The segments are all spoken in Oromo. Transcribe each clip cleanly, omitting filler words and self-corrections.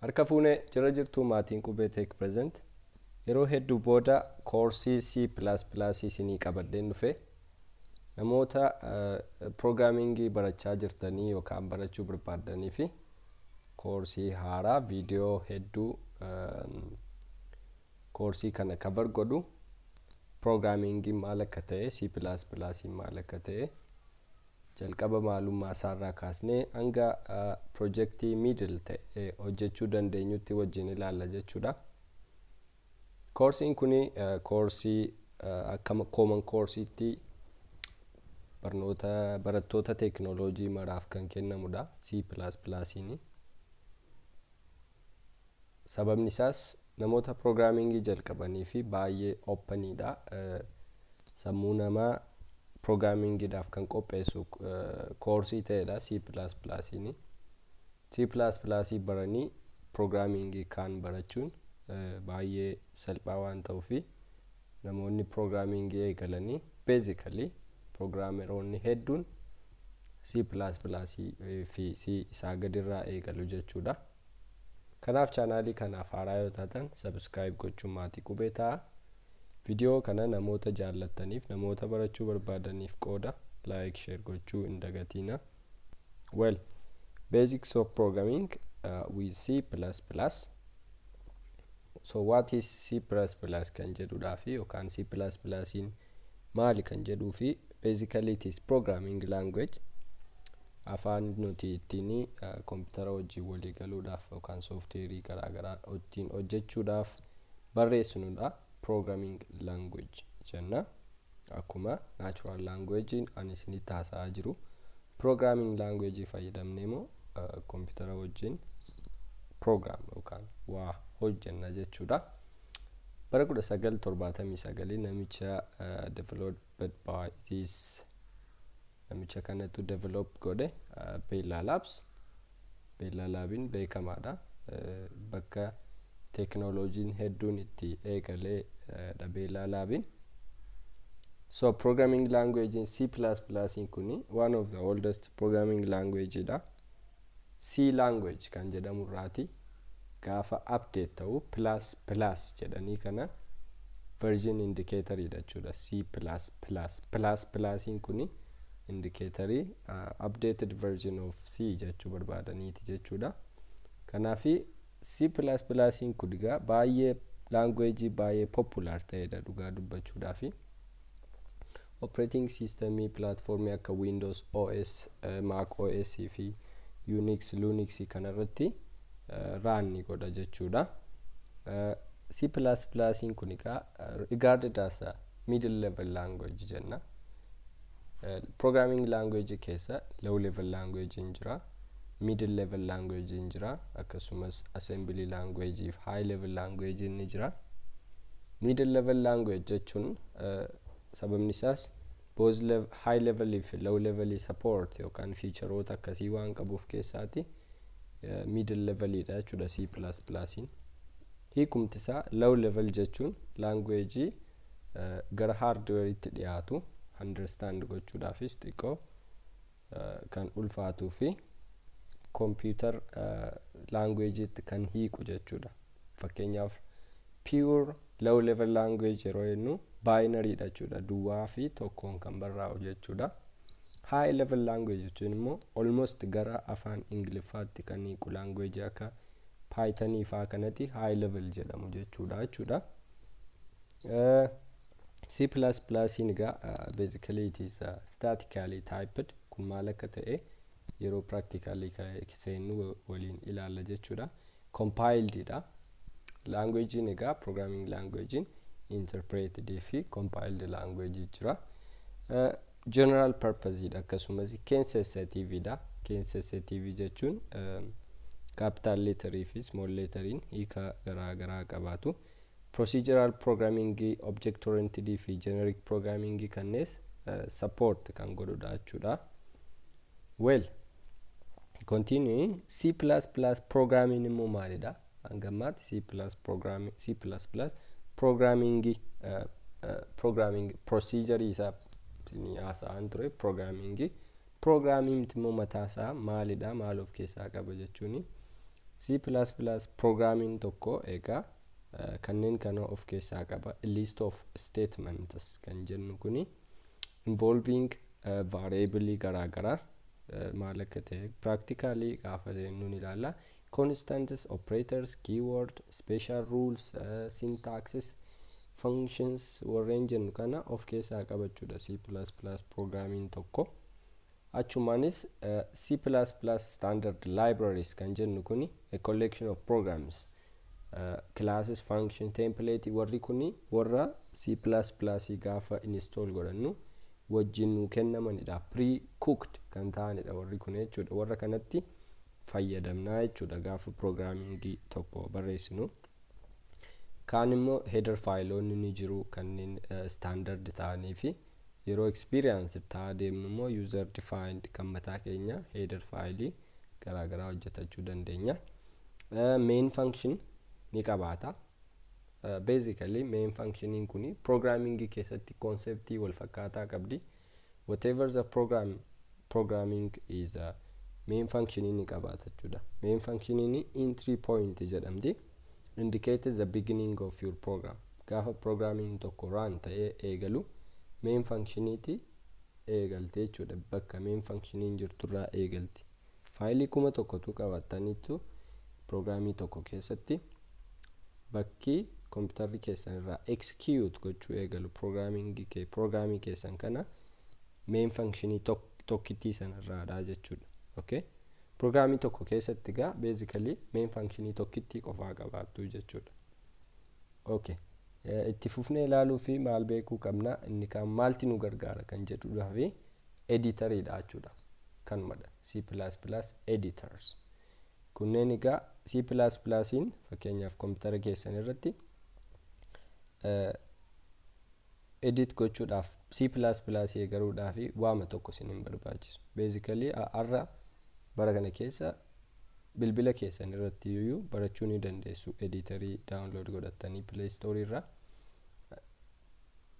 Harka fuunee jira jirtuu maatiin Qubee Tech Present yeroo hedduu booda koorsii C++ isinii qabadheen dhufe namoota programmingii barachaa jirtanii yookaan barachuu barbaadanii fi koorsii haaraa viidiyoo hedduu koorsii kana cover godhu programmingii maal akka ta'e C++ maal akka ta'e jalqaba maalummaa isaarraa kaasnee hanga projektii middle ta'e hojjechuu dandeenyutti wajjin ilaalla jechuudha. Koorsiin kuni koorsii akkama common koorsiitti barattoota teknooloojii maraaf kan kennamudha C++ni. Sababni isaas namoota programmingii jalqabanii fi baay'ee openidha. Sammuu namaa programmingiidhaaf kan qopheessu koorsii ta'edha C++ni. C++ baranii programmingii kan barachuun baay'ee salphaa waan ta'uufi namoonni programmingii eegalanii basically programmeroonni hedduun C++ fi C isaa gadirraa eegalu jechuudha. Kanaaf chaanaalii kanaaf haaraa yoo taatan subscribe gochuun maatii Qubee ta'a. Video kana namoota jaallattaniif namoota barachuu barbaadaniif qooda like share gochuu hin dagatina. Well, basics of programming with C++. So what is C++ kan jedhudha fi yookaan C++in maali kan jedhuu fi basically it is programming language. Afaan nuti ittiin kompiyuutera wajjin walii galuudhaaf yookaan sooftiweerii garaagaraa ittiin hojjechuudhaaf barreessinudha. Programming language jenna. Akkuma natural language ani isinitti haasa'aa jiru programming language fayyadamnee immoo kompiyuutera wajjin program yookaan waa hojjenna jechuudha. Bara 1979 namicha developed by this namicha kanatu develop godhe Bella Labs. Bella Labin beekamaadha. Bakka teknooloojiin hedduun itti eegalee Bella Labin. So programming language in C++ in kuni one of the oldest programming language da. C language kan jedhamu irraati gaafa update ta'u plus jedhanii kana version indicator jechuudha. C++ in kuni indicator updated version of C jechuu barbaadaniiti jechuudha. Kanaafi C++ in kudiga baay'ee language baay'ee popular ta'edha dhugaa dubbachuudhaafi operating system platform akka Windows OS, Mac OS fi Unix, Linux kanarratti run godha jechuudha. C++ in kunika regarded as a middle level language jenna. Programming language keessa low level language jira, middle level language jira, akkasumas assembly language fi high level language ni jira. Middle level language jechuun sababni isaas both high level if low level support yookaan featureoota akkasii waan qabuuf keessaati middle level dha jechuudha C++in. Hiikumti isaa low level jechuun language gara hardware itti dhiyaatu understand gochuudhaafis xiqqoo kan ulfaatuu fi computer language itti kan hiiku jechuudha. Fakkeenyaaf pure low level language yeroo jennu binary dha jechuudha. Duwwaa fi tokkoon kan barraa'u jechuudha. High level language jechuun immoo almost gara afaan Ingiliffaatti kan hiiku language akka Python faa kanatti high level jedhamu jechuudha. C++ in basically it is statically typed kun maal akka ta'e yeroo practically seennu waliin ilaalla jechuudha. Compiled dha. Language in programming language interpreted fi compiled language jira. General purpose dha akkasumas case sensitive dha. Case sensitive jechuun capital letter fi small letter hiika garaagaraa qabaatu. Procedural programming, object oriented fi generic programming kannees support kan godhudha jechuudha. Well, continuing C++ programming immoo maalidha? Hangammaatti C++ programming procedure isa haasa'an ture programming immoo mataasaa maalidha? Maal of keessaa qaba jechuuni C++ programming tokko egaa kanneen kana of keessaa qaba. List of statements kan jennu kuni involving variable garaagaraa maal akka ta'e practically gaafa jennuun ilaalla. Constants, operators, keyword, special rules, syntaxes, functions warreen jennu kana of keessaa qabachuudha C++ programming tokko. Achumaanis C++ standard libraries kan jennu kuni a collection of programs, classes, function, template warri kuni warra C++ gaafa install godhannu wajjin nu kennamanidha. Pre-cooked kan ta'anidha warri kun jechuudha. Warra kanatti fayyadamnaa jechuudha gaafa programming tokko barreessinu. Kaan immoo header faayiloonni ni jiru kanneen standard ta'anii fi yeroo experience ta'aa deemnu immoo user defined kan mataa keenya header faayilii garaagaraa hojjetachuu dandeenya. Main function ni qabaata. Basically main functioning kuni programming keessatti conceptii wal fakkaataa qabdi. Whatever the programming is main functioning ni qabaata jechuudha. Main functioning entry point jedhamti. Indicates the beginning of your program. Gaafa programming tokko run ta'ee eegalu main functionity eegalte jechuudha. Bakka main functioning jirturraa eegalti. Faayilii kuma tokkotu qabataniitu programmii tokko keessatti bakki computerri keessan irraa execute gochuu eegalu programmii keessan kana main functionii tokkittii sanarraadha jechuudha. Okay? Programmii tokko keessatti gaa basically main functionii tokkittii qofaa qabaattu jechuudha. Okay. Itti fufnee ilaaluu fi maal beekuu qabna inni kan maalti nu gargaara kan jedhuudhaa fi editoridha jechuudha. Kanumadha C++ editors. Kunneen egaa C++in fakkeenyaaf computer keessan irratti edit gochuudhaaf C++ eegaluudhaa fi waama tokko isin hin barbaachisu. Basically arra bara kana keessa bilbila keessan irratti iyyuu barachuu ni dandeessu editorii download godhattanii Play Store irraa.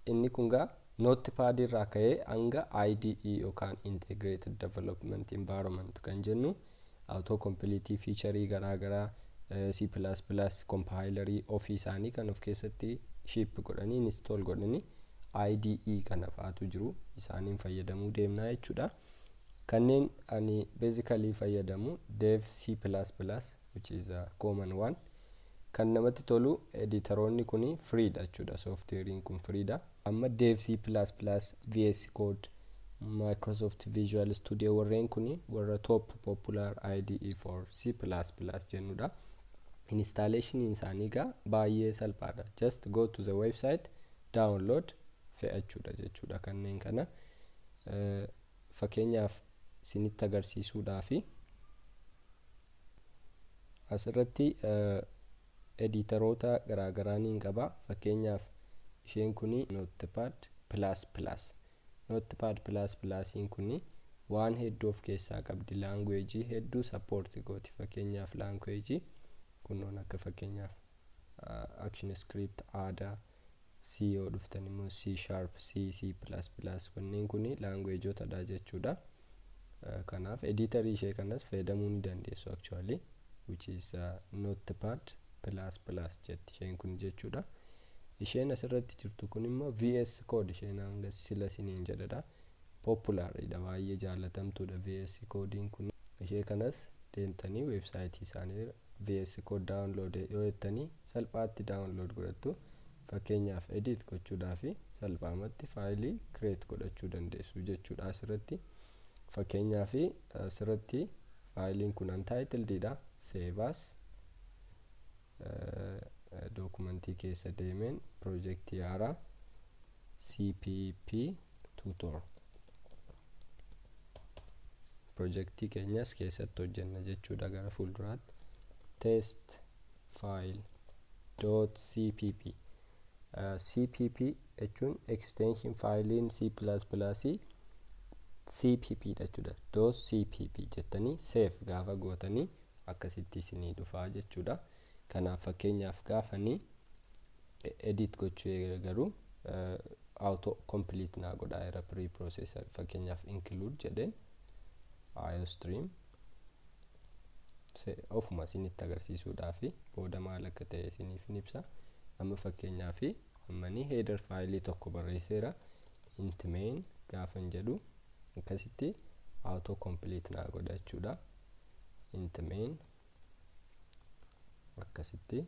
Inni kun gaa Notepad irraa ka'ee hanga IDE yookaan Integrated Development Environment kan jennu auto complete feature garaagaraa C++ compilerii ofii isaanii kan of keessatti ship godhanii install godhanii IDE kana fa'aatu jiru isaaniin fayyadamuu deemnaa jechuudha. Kanneen ani basically fayyadamu dev C++ which is a common one. Kan namatti tolu editoroonni kuni free dha jechuudha. Softwarein kun free dha. Amma dev C++, VS Code, Microsoft Visual Studio warreen kuni warra top popular IDE for C++ jennudha. Installation isaanii gaa baay'ee salphaadha. Just go to the website, download fe'achuudha jechuudha. Kanneen kana fakkeenyaaf isinitti agarsiisuudhaa fi asirratti editoroota garaagaraa ni qaba. Fakkeenyaaf isheen kuni Notepad++. Notepad++ kuni waan hedduu of keessaa qabdi. Language hedduu support gooti. Fakkeenyaaf language kunnoon akka fakkeenyaaf ActionScript, ADA, C yoo dhuftan immoo C#, C++. Kunneen kuni languageotadha jechuudha. Kanaaf editorii ishee kanas fayyadamuu ni dandeessu actually, which is Notepad++ jetti isheen kun jechuudha. Isheen asirratti jirtu kun immoo VS Code isheen hanga sila isiniin jedhadha. Popularidha, baay'ee jaalatamtuudha VS Codein kun. Ishee kanas deemtanii website isaanii VS Code download yoo jettanii salphaatti download godhattu. Fakkeenyaaf edit gochuudhaa fi salphaamatti faayilii create godhachuu dandeessu jechuudha. Asirratti fakkeenyaaf asirratti faayiliin kun untitled dha. Save as dokumentii keessa deemeen projectii haaraa CPP tutor projectii keenyas keessatti hojjenna jechuudha. Gara fuulduraatti test file .cpp cpp jechuun extension faayiliin C++ cpp jechuudha. .cpp jettanii save gaafa gootanii akkasitti isinii dhufaa jechuudha. Kanaaf fakkeenyaaf gaafanii edit gochuu eegalu auto complete naa godhaa era preprocessor. Fakkeenyaaf include jedheen iostream ofuma isinitti agarsiisuudhaaf booda maal akka ta'e isiniif ibsa. Amma fakkeenyaa fi ammani header faayilii tokko barreesseera. int main gaafan jedhu akkasitti auto complete naa godha jechuudha. int main akkasitti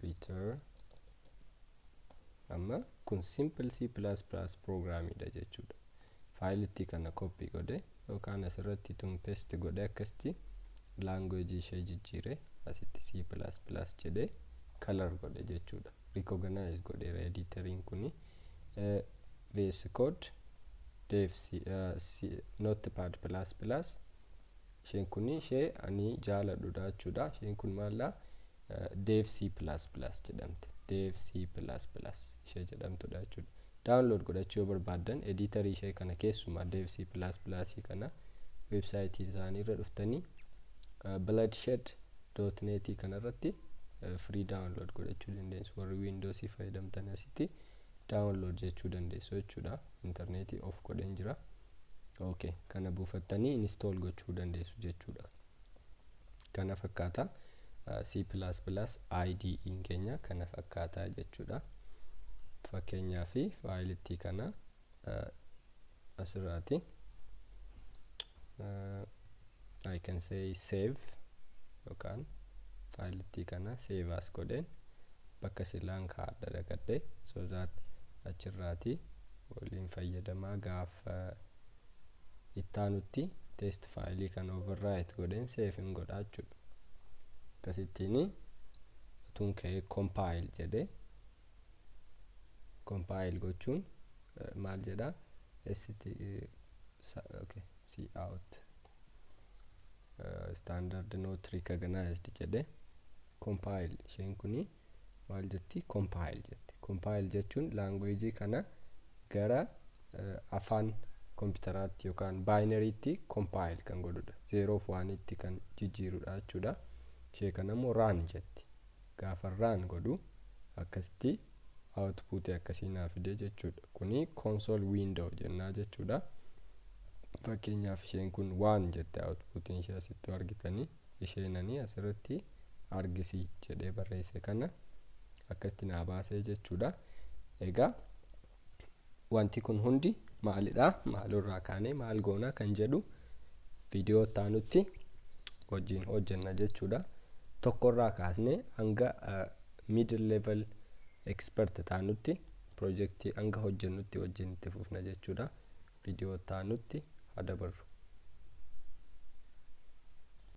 return. amma kun simple C++ programming dha jechuudha. Faayilitti kana copy godhe yookaan asirratti tun paste godhe akkasitti language ishee jijjiire asitti C++ jedhee color godhe jechuudha. Recognize godhe editorin kuni VS Code dev notepad++ isheen kuni ishee ani jaaladhudha jechuudha. Isheen kun maalla dev C++ jedhamte. dev C++ ishee jedhamtudha jechuudha. Download godhachuu barbaadan editorii ishee kana keessumaa dev C++ kana website isaanii irra dhuftanii bloodshed.net kanarratti free download godhachuu dandeessu. Warri Windows fayyadamtan asitti download jechuu dandeessu jechuudha. Internet off godhen jira. Okay, kana buufattanii install gochuu dandeessu jechuudha. Kana fakkaata C++ IDE keenya kana fakkaata jechuudha. Fakkeenyaa fi faayilitti kana asirratti I can say save yookaan faayilitti kana save as godhen bakka silaan kaadha dagadhe so that achirraati waliin fayyadamaa gaafa ittaanutti test faayilii kana overwrite godhen save hin godha jechuudha. Akkasittiin tun ka'ee compile jedhe compile gochuun maal jedha okay see out standard not recognized jedhe compile isheen kuni maal jetti compile jetti. Compile jechuun language kana gara afaan kompiyuuteraatti yookaan binarytti compile kan godhudha. 0 fi 1 tti kan jijjiirudha jechuudha. Ishee kana immoo run jetti. Gaafa run godhu akkasitti output akkasiin fide jechuudha. Kuni console window jennaa jechuudha. Fakkeenyaaf isheen kun 1 jette outputin ishee asitti argitanii isheenanii asirratti argisi jedhee barreesse kana akkasitti naa baasee jechuudha. Egaa wanti kun hundi maalidha? Maalirraa kaanee maal goona kan jedhu viidiyoo taanutti wajjin hojjenna jechuudha. Tokkorraa kaasnee hanga middle level expert taanutti projectii hanga hojjennutti wajjin itti fufna jechuudha. Viidiyoo taanutti hadabarru.